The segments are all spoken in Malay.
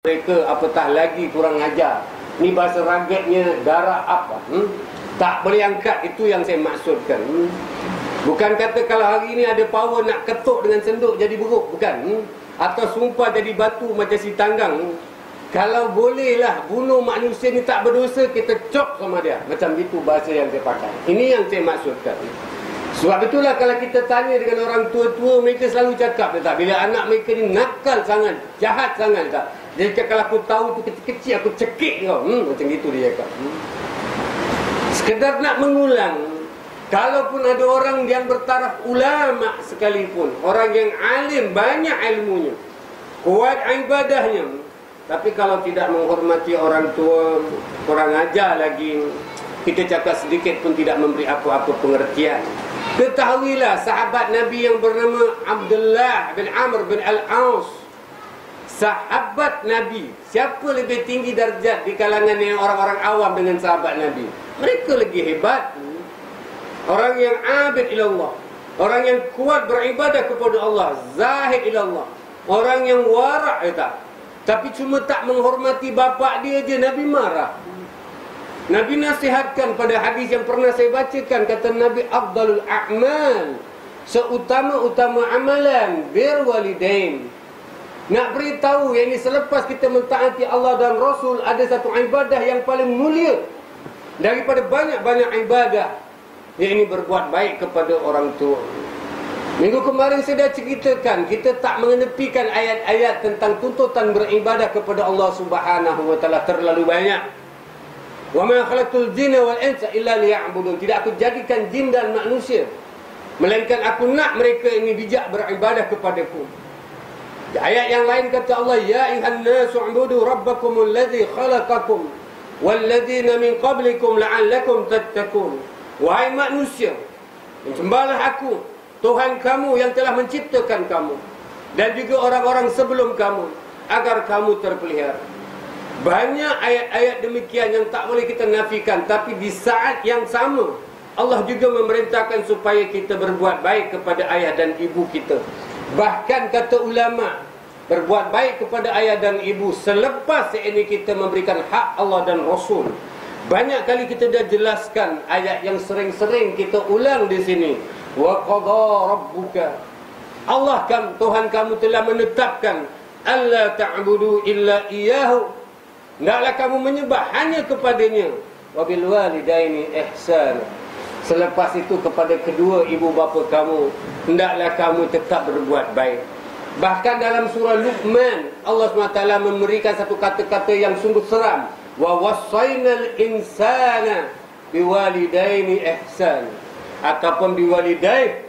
mereka apatah lagi kurang ajar. Ni bahasa ragatnya darah apa? Tak boleh angkat, itu yang saya maksudkan. Bukan kata kalau hari ini ada power nak ketuk dengan senduk jadi beruk, bukan. Atau sumpah jadi batu macam si tanggang. Kalau bolehlah bunuh manusia ni tak berdosa, kita cop sama dia. Macam itu bahasa yang saya pakai. Ini yang saya maksudkan. Sebab itulah kalau kita tanya dengan orang tua-tua, mereka selalu cakap tak, bila anak mereka ni nakal sangat, jahat sangat tak. Dia cakap, kalau aku tahu tu kecil-kecil aku cekik kau. Macam itu dia cakap. Sekedar nak mengulang, kalaupun ada orang yang bertaraf ulama sekalipun, orang yang alim, banyak ilmunya, kuat ibadahnya, tapi kalau tidak menghormati orang tua, kurang ajar lagi, kita cakap sedikit pun tidak memberi apa-apa pengertian. Ketahuilah sahabat Nabi yang bernama Abdullah bin Amr bin Al-Aus, sahabat Nabi, siapa lebih tinggi darjat di kalangan yang orang-orang awam dengan sahabat Nabi? Mereka lagi hebat. Orang yang abid ilallah, orang yang kuat beribadah kepada Allah, zahid ilallah, orang yang warak tak. Tapi cuma tak menghormati bapak dia je, Nabi marah. Nabi nasihatkan pada hadis yang pernah saya bacakan, kata Nabi, afdalul a'mal, seutama-utama amalan, bir walidain. Nak beritahu yang ini, selepas kita mentaati Allah dan Rasul, ada satu ibadah yang paling mulia daripada banyak-banyak ibadah, yang ini berbuat baik kepada orang tua. Minggu kemarin saya dah ceritakan, kita tak mengenepikan ayat-ayat tentang tuntutan beribadah kepada Allah Subhanahu wa taala terlalu banyak. Wa ma khalaqtul jinna wal insa illa liya'budun. Tidak aku jadikan jin dan manusia melainkan aku nak mereka ini bijak beribadah kepadaku. Ayat yang lain kata Allah, ya ayyuhan nasu ubudu rabbakumul ladzi khalaqakum wal ladzina min qablikum la'allakum tattaqun. Wahai manusia, sembahlah aku, Tuhan kamu yang telah menciptakan kamu dan juga orang-orang sebelum kamu, agar kamu terpelihara. Banyak ayat-ayat demikian yang tak boleh kita nafikan. Tapi di saat yang sama, Allah juga memerintahkan supaya kita berbuat baik kepada ayah dan ibu kita. Bahkan kata ulama, berbuat baik kepada ayah dan ibu selepas ini kita memberikan hak Allah dan Rasul. Banyak kali kita dah jelaskan ayat yang sering-sering kita ulang di sini. Wa qadha rabbuka, Allah Tuhan kamu telah menetapkan, alla ta'budu illa iyyahu, hendaklah kamu menyembah hanya kepadanya. Wa bil walidaini ihsan, selepas itu kepada kedua ibu bapa kamu hendaklah kamu tetap berbuat baik. Bahkan dalam surah Luqman, Allah SWT memberikan satu kata-kata yang sungguh seram. Wa wassaynal insana biwalidaini ihsan, ataupun biwalidaih,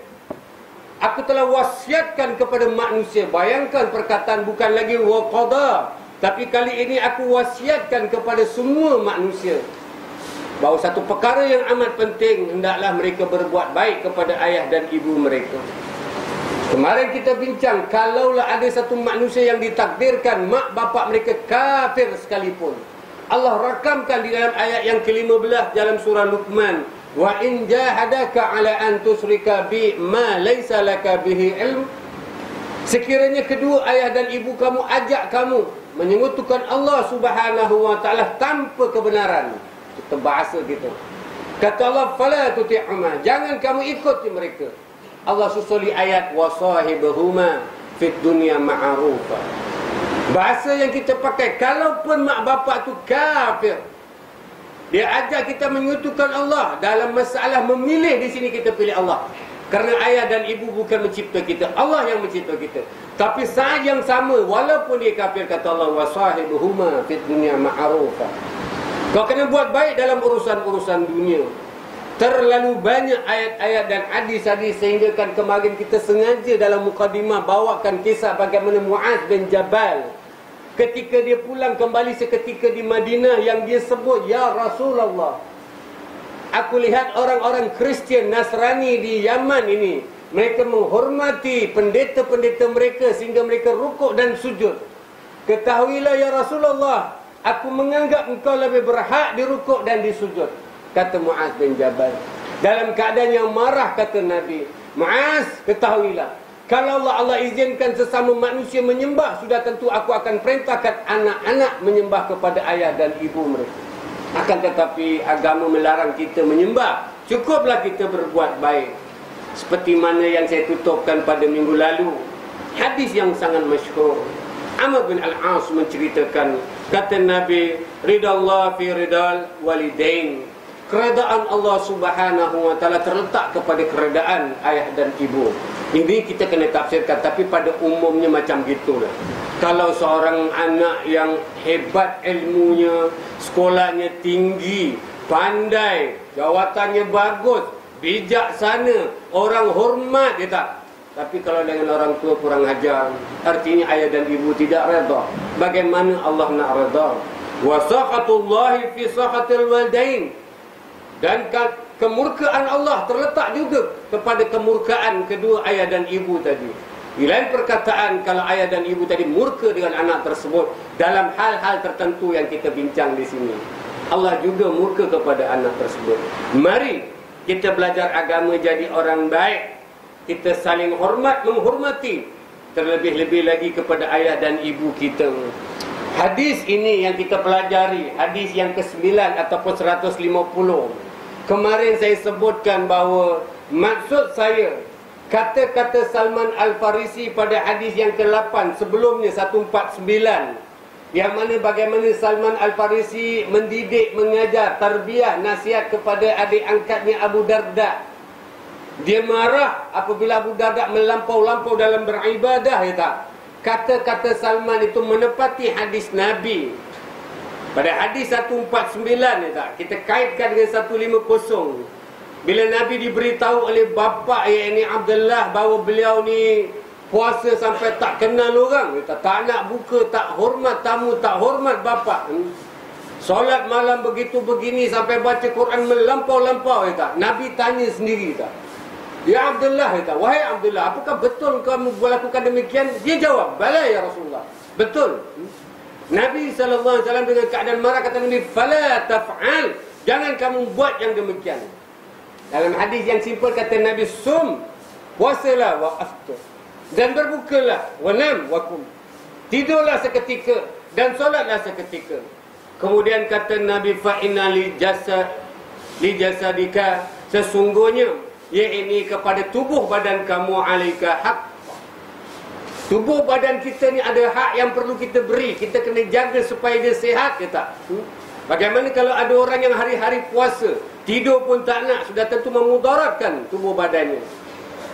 aku telah wasiatkan kepada manusia. Bayangkan perkataan bukan lagi wa qada, tapi kali ini aku wasiatkan kepada semua manusia bahawa satu perkara yang amat penting, hendaklah mereka berbuat baik kepada ayah dan ibu mereka. Kemarin kita bincang, kalaulah ada satu manusia yang ditakdirkan mak bapak mereka kafir sekalipun, Allah rakamkan di dalam ayat yang ke-15 dalam surah Luqman, wa in jahadaka ala an tusyrika bi ma laysa laka bihi ilm, sekiranya kedua ayah dan ibu kamu ajak kamu menyekutukan Allah Subhanahu wa taala tanpa kebenaran. Kita bahasa gitu. Kata Allah, fala tuti'huma, jangan kamu ikuti mereka. Allah susuli ayat wa sahibuhuma fid dunya ma'rufa. Bahasa yang kita pakai, kalaupun mak bapak tu kafir, dia ajak kita menyekutukan Allah, dalam masalah memilih di sini kita pilih Allah. Kerana ayah dan ibu bukan mencipta kita, Allah yang mencipta kita. Tapi saat yang sama, walaupun dia kafir, kata Allah, wa sahibuhuma fid dunya ma'rufa. Kau kena buat baik dalam urusan-urusan dunia. Terlalu banyak ayat-ayat dan hadis-hadis, sehingga kan kemarin kita sengaja dalam mukadimah bawakan kisah bagaimana Muaz bin Jabal ketika dia pulang kembali seketika di Madinah, yang dia sebut, ya Rasulullah, aku lihat orang-orang Kristian Nasrani di Yaman ini, mereka menghormati pendeta-pendeta mereka sehingga mereka rukuk dan sujud. Ketahuilah ya Rasulullah, aku menganggap engkau lebih berhak dirukuk dan disujud. Kata Muaz bin Jabal. Dalam keadaan yang marah, kata Nabi, Muaz, ketahuilah, Kalau Allah izinkan sesama manusia menyembah, sudah tentu aku akan perintahkan anak-anak menyembah kepada ayah dan ibu mereka. Akan tetapi agama melarang kita menyembah. Cukuplah kita berbuat baik. Seperti mana yang saya tutupkan pada minggu lalu, hadis yang sangat masyhur. Amr bin Al-As menceritakan, kata Nabi, ridallah fi ridal walidain. Keredaan Allah Subhanahu wa taala terletak kepada keredaan ayah dan ibu. Ini kita kena tafsirkan, tapi pada umumnya macam gitulah. Kalau seorang anak yang hebat ilmunya, sekolahnya tinggi, pandai, jawatannya bagus, bijaksana, orang hormat, dia tak. Tapi kalau dengan orang tua kurang ajar, artinya ayah dan ibu tidak redha. Bagaimana Allah nak redha? Wa sakhatullahi fi sakhatil walidain. Dan kemurkaan Allah terletak juga kepada kemurkaan kedua ayah dan ibu tadi. Di lain perkataan, kalau ayah dan ibu tadi murka dengan anak tersebut dalam hal-hal tertentu yang kita bincang di sini, Allah juga murka kepada anak tersebut. Mari kita belajar agama jadi orang baik. Kita saling hormat, menghormati. Terlebih-lebih lagi kepada ayah dan ibu kita. Hadis ini yang kita pelajari, hadis yang ke-9 ataupun 150. Kemarin saya sebutkan bahawa maksud saya, kata-kata Salman Al-Farisi pada hadis yang ke-8 sebelumnya 149, yang mana bagaimana Salman Al-Farisi mendidik, mengajar, tarbiyah, nasihat kepada adik angkatnya Abu Darda. Dia marah apabila Abu Darda melampau-lampau dalam beribadah, ya tak? Kata-kata Salman itu menepati hadis Nabi. Pada hadis 149, ya tak? Kita kaitkan dengan 150. Bila Nabi diberitahu oleh bapa, iaitu Abdullah, bahawa beliau ni puasa sampai tak kenal orang, ya tak nak buka, tak hormat tamu, tak hormat bapa. Solat malam begitu begini sampai baca Quran melampau-lampau, ya tak? Nabi tanya sendiri, tak? Ya Abdullah, ya tak? Wahai Abdullah, apakah betul kamu melakukan demikian? Dia jawab, bala ya Rasulullah, betul. Nabi SAW dengan keadaan marah kata Nabi, fala taf'al, jangan kamu buat yang demikian. Dalam hadis yang simpel kata Nabi, sum, puasalah wa aftur, dan berbukalah, wa nam wa kum, tidurlah seketika dan solatlah seketika. Kemudian kata Nabi, fa inna li jasadika, sesungguhnya iaitu kepada tubuh badan kamu, alaika haq. Tubuh badan kita ni ada hak yang perlu kita beri. Kita kena jaga supaya dia sihat, ke tak? Bagaimana kalau ada orang yang hari-hari puasa, tidur pun tak nak, sudah tentu memudaratkan tubuh badannya.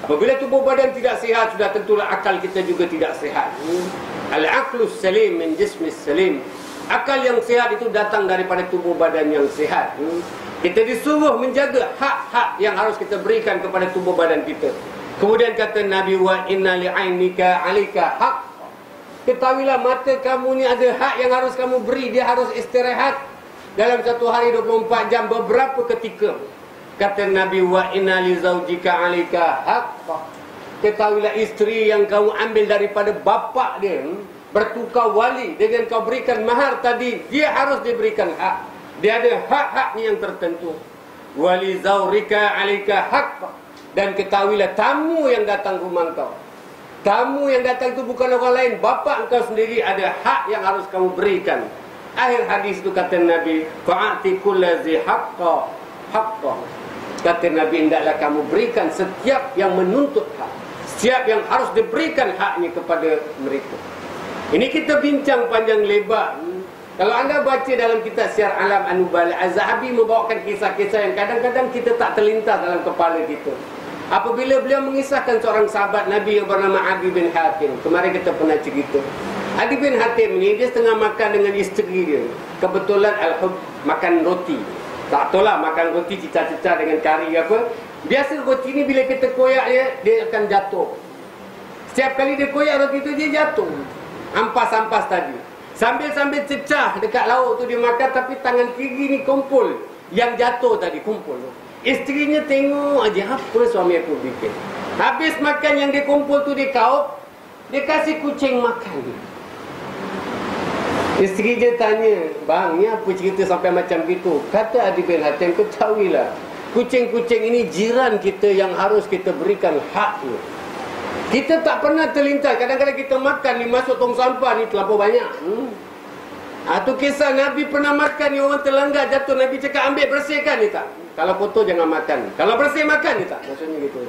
Apabila tubuh badan tidak sihat, sudah tentulah akal kita juga tidak sihat. Al-aqlus salim min jismis salim. Akal yang sihat itu datang daripada tubuh badan yang sihat. Kita disuruh menjaga hak-hak yang harus kita berikan kepada tubuh badan kita. Kemudian kata Nabi, wa inna li'ainika 'alaika haq. Ketahuilah mata kamu ni ada hak yang harus kamu beri. Dia harus istirahat dalam satu hari 24 jam beberapa ketika. Kata Nabi, wa inna li zaujika 'alaika haq. Ketahuilah isteri yang kamu ambil daripada bapa dia, bertukar wali dengan kau berikan mahar tadi, dia harus diberikan hak. Dia ada hak-haknya yang tertentu. Wa li zaurika 'alaika haq. Dan ketahuilah tamu yang datang rumah kau, tamu yang datang itu bukan orang lain, bapa engkau sendiri, ada hak yang harus kamu berikan. Akhir hadis itu kata Nabi, fa'ati kullazi haqqa haqqa. Kata Nabi, hendaklah kamu berikan setiap yang menuntut hak, setiap yang harus diberikan haknya kepada mereka. Ini kita bincang panjang lebar. Kalau anda baca dalam kitab Syiar Alam An-Nubala, Az-Zahabi membawakan kisah-kisah yang kadang-kadang kita tak terlintas dalam kepala kita. Apabila beliau mengisahkan seorang sahabat Nabi yang bernama Adi bin Hatim. Kemarin kita pernah cerita. Adi bin Hatim ni, dia setengah makan dengan isteri dia. Kebetulan al-hub, makan roti. Tak tahu lah, makan roti cicah-cicah dengan kari apa. Biasa roti ni bila kita koyak dia akan jatuh. Setiap kali dia koyak roti tu, dia jatuh. Ampas-ampas tadi. Sambil-sambil cecah dekat lauk tu dia makan, tapi tangan kiri ni kumpul. Yang jatuh tadi kumpul. Isterinya tengok aja, apa suami aku bikin. Habis makan yang dia kumpul tu dia kaup, dia kasih kucing makan. Isteri dia tanya, bang, ni apa cerita sampai macam gitu? Kata Adi bin Hatim, ketahuilah, kucing-kucing ini jiran kita yang harus kita berikan haknya. Kita tak pernah terlintas. Kadang-kadang kita makan ni masuk tong sampah ni terlampau banyak. Tu kisah Nabi pernah makan ni, orang terlanggar jatuh, Nabi cakap ambil bersihkan ni tak. Kalau kotor jangan makan, kalau bersih makan ni tak. Maksudnya gitu.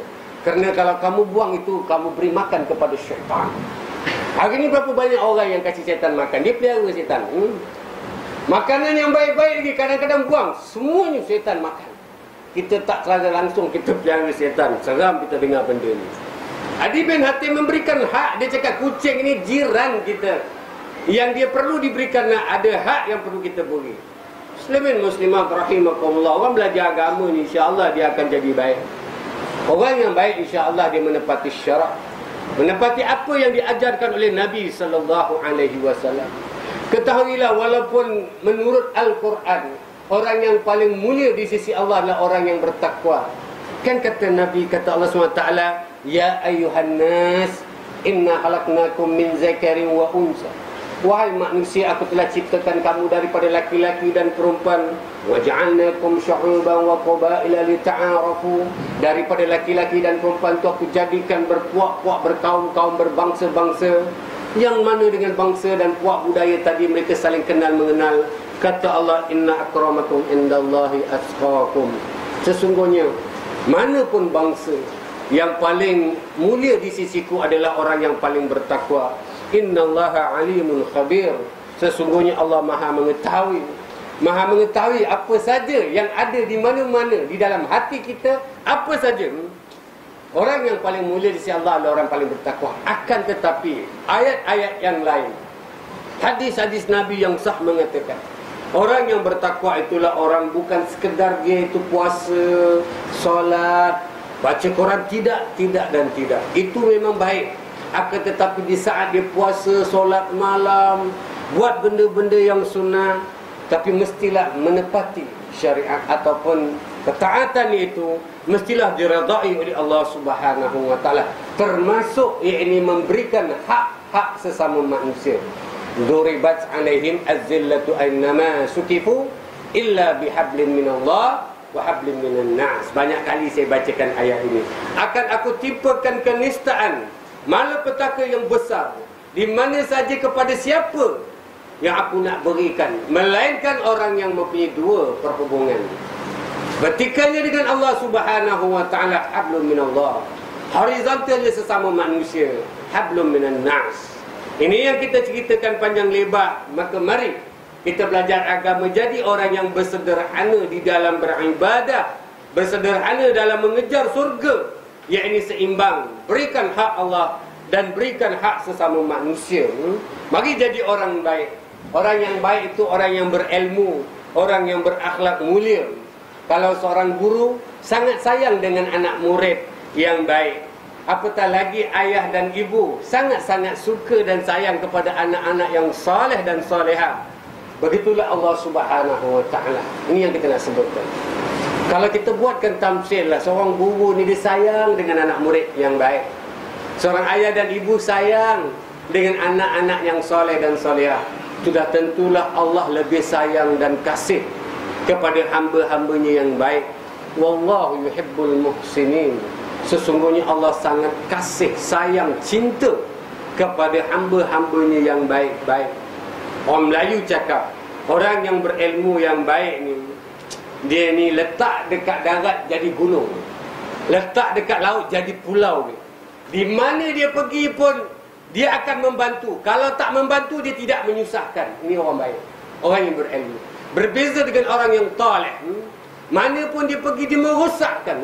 Kerana kalau kamu buang itu, kamu beri makan kepada syaitan. Hari ni berapa banyak orang yang kasih syaitan makan. Dia pelihara syaitan. Makanan yang baik-baik lagi kadang-kadang buang. Semuanya syaitan makan. Kita tak secara langsung kita pelihara syaitan. Seram kita dengar benda ni. Adi bin Hatim memberikan hak. Dia cakap kucing ni jiran kita, yang dia perlu diberikan, ada hak yang perlu kita beri. Muslimin muslimat rahimakumullah. Orang belajar agama ni, insya-Allah dia akan jadi baik. Orang yang baik insya-Allah dia menepati syarak, menepati apa yang diajarkan oleh Nabi sallallahu alaihi wasallam. Ketahuilah, walaupun menurut Al-Quran, orang yang paling mulia di sisi Allah adalah orang yang bertakwa. Kan kata Nabi, kata Allah SWT, ya ayyuhan nas, inna khalaqnakum min zakarin wa unsa. Wahai manusia, aku telah ciptakan kamu daripada laki-laki dan perempuan. Waja'alnakum syu'uban wa qabaila lita'arafu. Daripada laki-laki dan perempuan tu aku jadikan berpuak-puak, berkaum-kaum, berbangsa-bangsa. Yang mana dengan bangsa dan puak budaya tadi mereka saling kenal mengenal. Kata Allah, inna akramakum indallahi atqakum. Sesungguhnya mana pun bangsa, yang paling mulia di sisiku adalah orang yang paling bertakwa. Innallaha alimun khabir. Sesungguhnya Allah maha mengetahui. Maha mengetahui apa saja yang ada di mana-mana di dalam hati kita. Apa saja. Orang yang paling mulia di sisi Allah adalah orang paling bertakwa. Akan tetapi ayat-ayat yang lain, hadis-hadis Nabi yang sah mengatakan, orang yang bertakwa itulah orang bukan sekedar dia itu puasa, solat, baca Quran. Tidak dan tidak. Itu memang baik. Akan tetapi di saat dia puasa, solat malam, buat benda-benda yang sunnah, tapi mestilah menepati syariat ataupun ketaatan itu mestilah diredai oleh Allah Subhanahu wa taala. Termasuk yakni memberikan hak-hak sesama manusia. Duribat alaihim az-zillatu aynama sukifu illa bihablin minallah wa hablin minan nas. Banyak kali saya bacakan ayat ini. Akan aku timpakan kenistaan, malapetaka yang besar di mana saja kepada siapa yang aku nak berikan, melainkan orang yang mempunyai dua perhubungan. Bertikannya dengan Allah Subhanahu wa taala, hablum minallah. Horizontalnya sesama manusia, hablum minan nas. Ini yang kita ceritakan panjang lebar. Maka mari kita belajar agama, jadi orang yang bersederhana di dalam beribadah, bersederhana dalam mengejar surga, yakni seimbang, berikan hak Allah dan berikan hak sesama manusia. Mari jadi orang baik. Orang yang baik itu orang yang berilmu, orang yang berakhlak mulia. Kalau seorang guru sangat sayang dengan anak murid yang baik, apatah lagi ayah dan ibu sangat-sangat suka dan sayang kepada anak-anak yang saleh dan salehah. Begitulah Allah Subhanahu wa taala. Ini yang kita nak sebutkan. Kalau kita buatkan tamsil lah, seorang guru ni dia sayang dengan anak murid yang baik. Seorang ayah dan ibu sayang dengan anak-anak yang soleh dan solehah. Sudah tentulah Allah lebih sayang dan kasih kepada hamba-hambanya yang baik. Wallahu yuhibbul muhsinin. Sesungguhnya Allah sangat kasih, sayang, cinta kepada hamba-hambanya yang baik-baik. Orang Melayu cakap, orang yang berilmu yang baik ni, dia ni letak dekat darat jadi gunung, letak dekat laut jadi pulau ni. Di mana dia pergi pun dia akan membantu. Kalau tak membantu, dia tidak menyusahkan. Ini orang baik, orang yang berilmu. Berbeza dengan orang yang taleh. Mana pun dia pergi, dia merosakkan.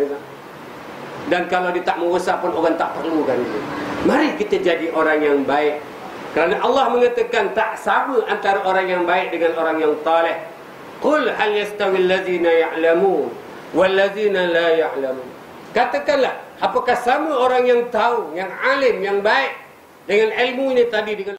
Dan kalau dia tak merosak pun, orang tak perlukan dia. Mari kita jadi orang yang baik. Kerana Allah mengatakan tak sama antara orang yang baik dengan orang yang taleh. Qul hal yastawi allazina ya'lamun wal ladzina la ya'lamun. Katakanlah, apakah sama orang yang tahu, yang alim, yang baik dengan ilmu ini tadi dengan